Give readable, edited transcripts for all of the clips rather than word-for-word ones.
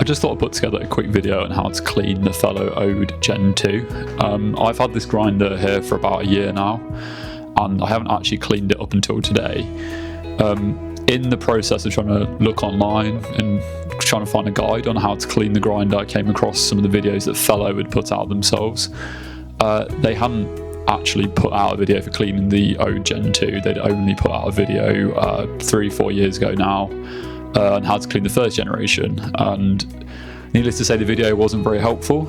just thought I'd put together a quick video on how to clean the Fellow Ode Gen 2. I've had this grinder here for about a year now, and I haven't actually cleaned it up until today. In the process of trying to look online and trying to find a guide on how to clean the grinder, I came across some of the videos that Fellow had put out themselves. They hadn't actually put out a video for cleaning the Ode Gen 2. They'd only put out a video 3-4 years ago now on how to clean the first generation, and needless to say, the video wasn't very helpful.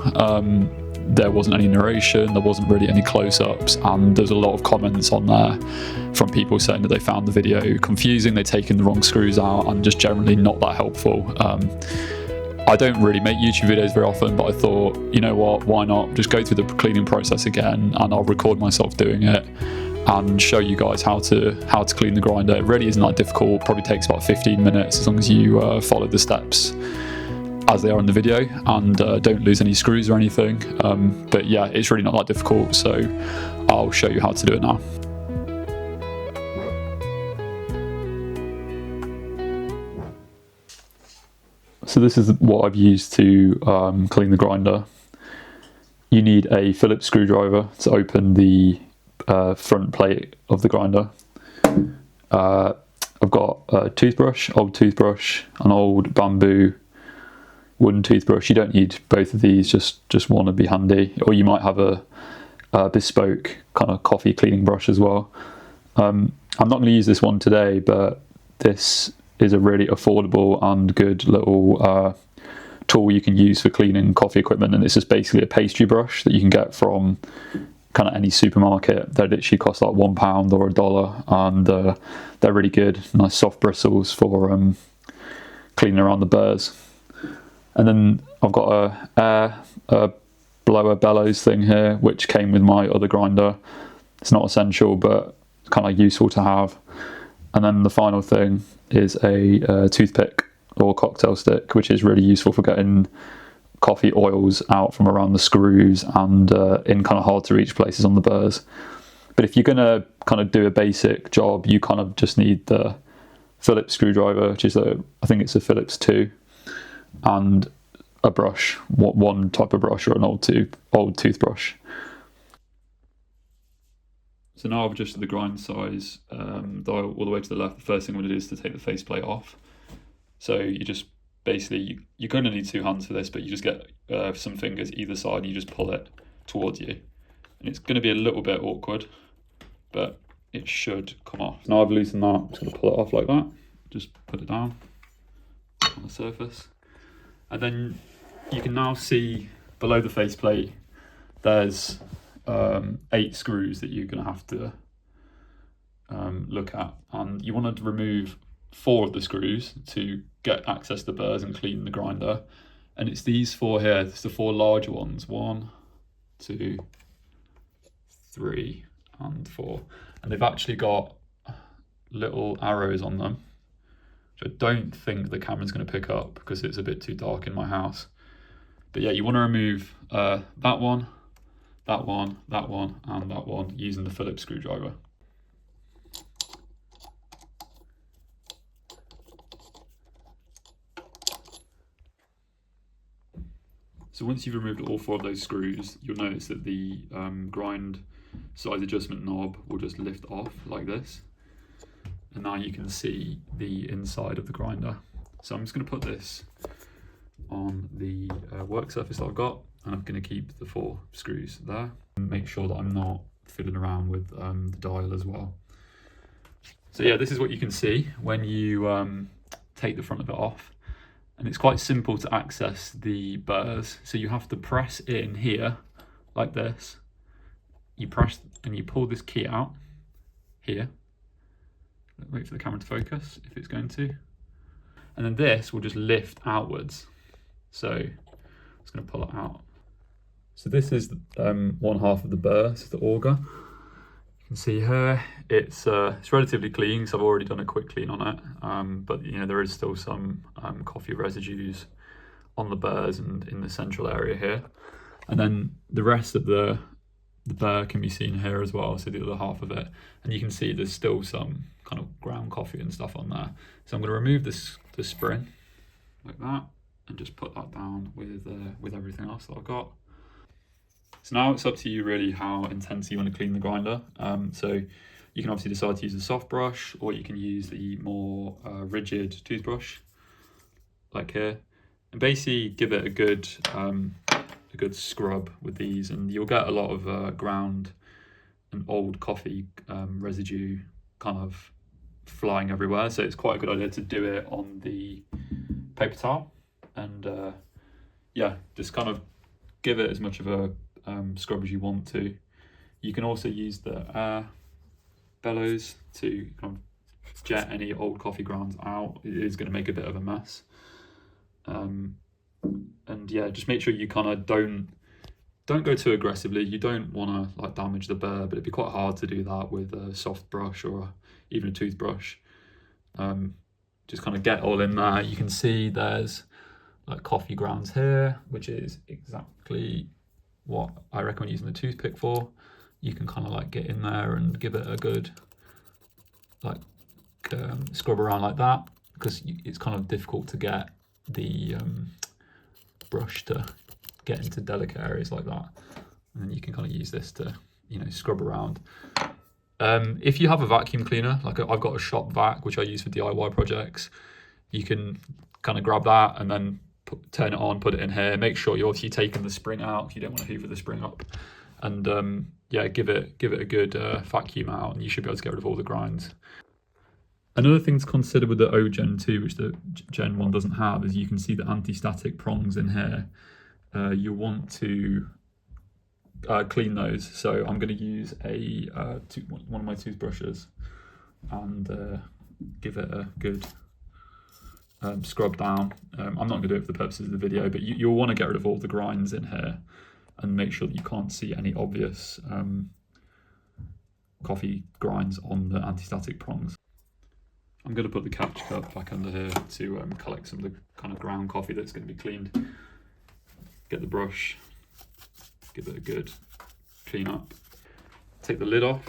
There wasn't any narration, there wasn't really any close-ups, and there's a lot of comments on there from people saying that they found the video confusing, they'd taken the wrong screws out, and just generally not that helpful. I don't really make YouTube videos very often, but I thought, you know what, why not just go through the cleaning process again, and I'll record myself doing it and show you guys how to clean the grinder. It really isn't that difficult, probably takes about 15 minutes as long as you follow the steps as they are in the video, and don't lose any screws or anything. But yeah, it's really not that difficult, so I'll show you how to do it now. So this is what I've used to clean the grinder. You need a Phillips screwdriver to open the front plate of the grinder. I've got a toothbrush, old toothbrush, an old bamboo wooden toothbrush. You don't need both of these, just one would be handy, or you might have a bespoke kind of coffee cleaning brush as well. I'm not going to use this one today, but this is a really affordable and good little tool you can use for cleaning coffee equipment, and it's just basically a pastry brush that you can get from kind of any supermarket. They literally cost like £1 or $1, and they're really good, nice soft bristles for cleaning around the burrs. And then I've got a blower bellows thing here, which came with my other grinder. It's not essential, but kind of useful to have. And then the final thing is a toothpick or cocktail stick, which is really useful for getting coffee oils out from around the screws and in kind of hard to reach places on the burrs. But if you're going to kind of do a basic job, you kind of just need the Phillips screwdriver, which is I think it's a Phillips 2, and a brush, one type of brush, or an old toothbrush. So now I've adjusted the grind size dial all the way to the left. The first thing I'm going to do is to take the faceplate off. So you just basically, you're going to need 2 hands for this, but you just get some fingers either side and you just pull it towards you. And it's going to be a little bit awkward, but it should come off. Now I've loosened that, I'm just going to pull it off like that. Just put it down on the surface. And then you can now see below the faceplate there's 8 screws that you're going to have to look at, and you want to remove 4 of the screws to get access to the burrs and clean the grinder. And it's these 4 here, it's the 4 larger ones, 1, 2, 3 and 4, and they've actually got little arrows on them, which I don't think the camera's going to pick up because it's a bit too dark in my house. But yeah, you want to remove that one, that one, that one, and that one using the Phillips screwdriver. So once you've removed all 4 of those screws, you'll notice that the grind size adjustment knob will just lift off like this. And now you can see the inside of the grinder. So I'm just going to put this on the work surface that I've got, and I'm going to keep the 4 screws there and make sure that I'm not fiddling around with the dial as well. So yeah, this is what you can see when you take the front of it off, and it's quite simple to access the burrs. So you have to press in here like this, you press and you pull this key out here, wait for the camera to focus if it's going to, and then this will just lift outwards. So I'm just going to pull it out. So this is one half of the burr, so the auger. You can see here it's relatively clean, so I've already done a quick clean on it, but you know, there is still some coffee residues on the burrs and in the central area here. And then the rest of the burr can be seen here as well, so the other half of it, and you can see there's still some kind of ground coffee and stuff on there. So I'm going to remove this spring like that. and just put that down with everything else that I've got. So now it's up to you really how intense you want to clean the grinder. So you can obviously decide to use a soft brush, or you can use the more rigid toothbrush, like here, and basically give it a good scrub with these, and you'll get a lot of ground and old coffee residue kind of flying everywhere. So it's quite a good idea to do it on the paper towel, and yeah, just kind of give it as much of a scrub as you want to. You can also use the bellows to kind of jet any old coffee grounds out. It is going to make a bit of a mess. And yeah, just make sure you kind of don't go too aggressively. You don't want to like damage the burr, but it'd be quite hard to do that with a soft brush or even a toothbrush. Just kind of get all in there. You can see there's like coffee grounds here, which is exactly what I recommend using the toothpick for. You can kind of like get in there and give it a good like scrub around like that, because it's kind of difficult to get the brush to get into delicate areas like that. And then you can kind of use this to, you know, scrub around. If you have a vacuum cleaner, like I've got a shop vac which I use for DIY projects, you can kind of grab that and then turn it on, put it in here. Make sure you're obviously taking the spring out, because you don't want to hoover the spring up. And yeah, give it a good vacuum out, and you should be able to get rid of all the grinds. Another thing to consider with the Ode Gen 2, which the Gen 1 doesn't have, is you can see the anti-static prongs in here. You'll want to clean those. So I'm going to use one of my toothbrushes and give it a good scrub down. I'm not going to do it for the purposes of the video, but you'll want to get rid of all the grinds in here and make sure that you can't see any obvious coffee grinds on the anti-static prongs. I'm going to put the catch cup back under here to collect some of the kind of ground coffee that's going to be cleaned. Get the brush, give it a good clean up. Take the lid off.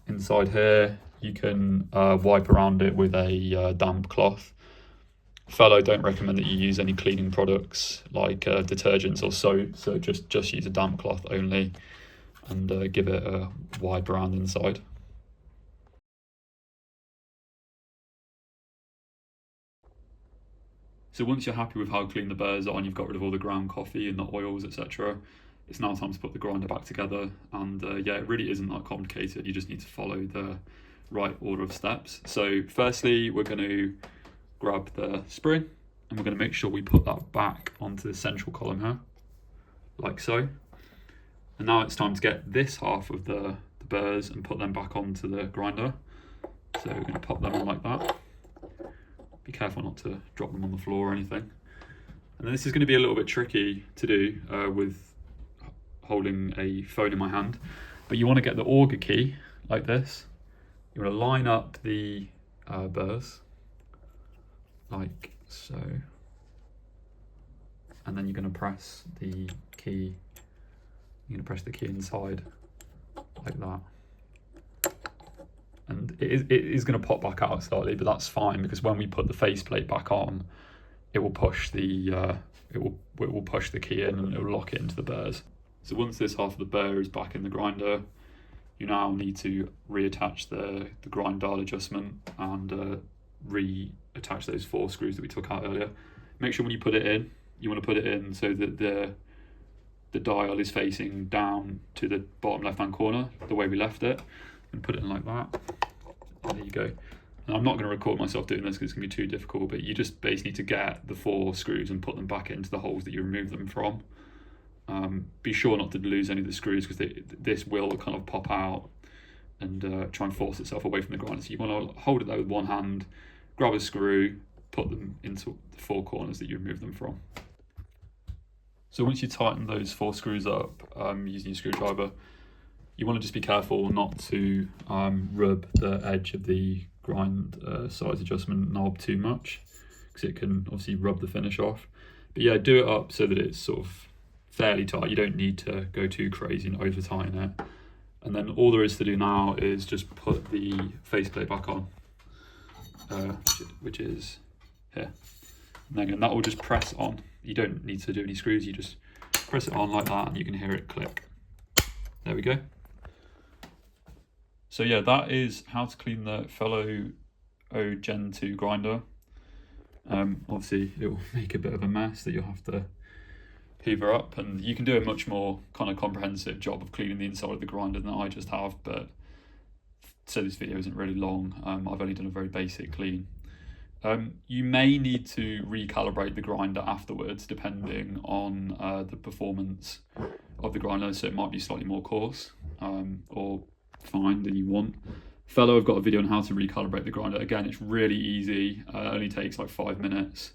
Inside here, you can wipe around it with a damp cloth. Fellow don't recommend that you use any cleaning products like detergents or soap, so just use a damp cloth only, and give it a wipe around inside. So once you're happy with how clean the burrs are and you've got rid of all the ground coffee and the oils, etc., it's now time to put the grinder back together. And yeah, it really isn't that complicated. You just need to follow the right order of steps. So firstly, we're going to grab the spring and we're going to make sure we put that back onto the central column here, like so. And now it's time to get this half of the burrs and put them back onto the grinder. So we're going to pop them on like that. Be careful not to drop them on the floor or anything. And then this is going to be a little bit tricky to do with holding a phone in my hand, but you want to get the auger key like this. You want to line up the burrs like so, and then you're going to press the key. You're going to press the key inside like that. And it is going to pop back out slightly, but that's fine, because when we put the faceplate back on, it will push the it will push the key in and it will lock it into the burrs. So once this half of the burr is back in the grinder, you now need to reattach the grind dial adjustment and reattach those 4 screws that we took out earlier. Make sure when you put it in, you want to put it in so that the dial is facing down to the bottom left hand corner, the way we left it. And put it in like that, and there you go. And I'm not going to record myself doing this because it's going to be too difficult, but you just basically need to get the 4 screws and put them back into the holes that you removed them from. Be sure not to lose any of the screws, because this will kind of pop out and try and force itself away from the grinder. So you want to hold it there with one hand, grab a screw, put them into the 4 corners that you removed them from. So once you tighten those 4 screws up using your screwdriver, you want to just be careful not to rub the edge of the grind size adjustment knob too much, because it can obviously rub the finish off. But yeah, do it up so that it's sort of fairly tight. You don't need to go too crazy and over tighten it. And then all there is to do now is just put the faceplate back on, which is here. and that will just press on. You don't need to do any screws, you just press it on like that and you can hear it click. There we go. So yeah, that is how to clean the Fellow Ode Gen 2 grinder. Obviously it will make a bit of a mess that you'll have to hoover up, and you can do a much more kind of comprehensive job of cleaning the inside of the grinder than I just have, but so this video isn't really long. I've only done a very basic clean. You may need to recalibrate the grinder afterwards depending on the performance of the grinder, so it might be slightly more coarse or fine than you want. Fellow have got a video on how to recalibrate the grinder. Again, it's really easy, it only takes like 5 minutes.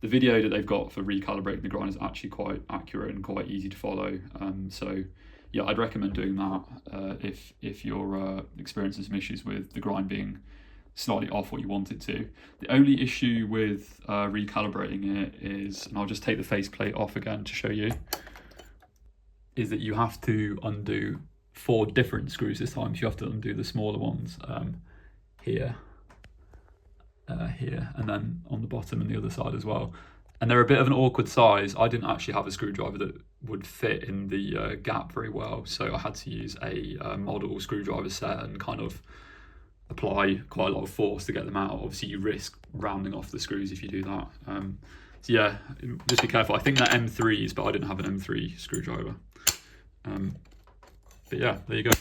The video that they've got for recalibrating the grinder is actually quite accurate and quite easy to follow. So yeah, I'd recommend doing that if you're experiencing some issues with the grind being slightly off what you want it to. The only issue with recalibrating it is, and I'll just take the faceplate off again to show you, is that you have to undo 4 different screws this time. So you have to undo the smaller ones here, here, and then on the bottom and the other side as well. And they're a bit of an awkward size. I didn't actually have a screwdriver that would fit in the gap very well, so I had to use a model screwdriver set and kind of apply quite a lot of force to get them out. Obviously you risk rounding off the screws if you do that. So yeah, just be careful. I think they're M3s, but I didn't have an M3 screwdriver. But yeah, there you go.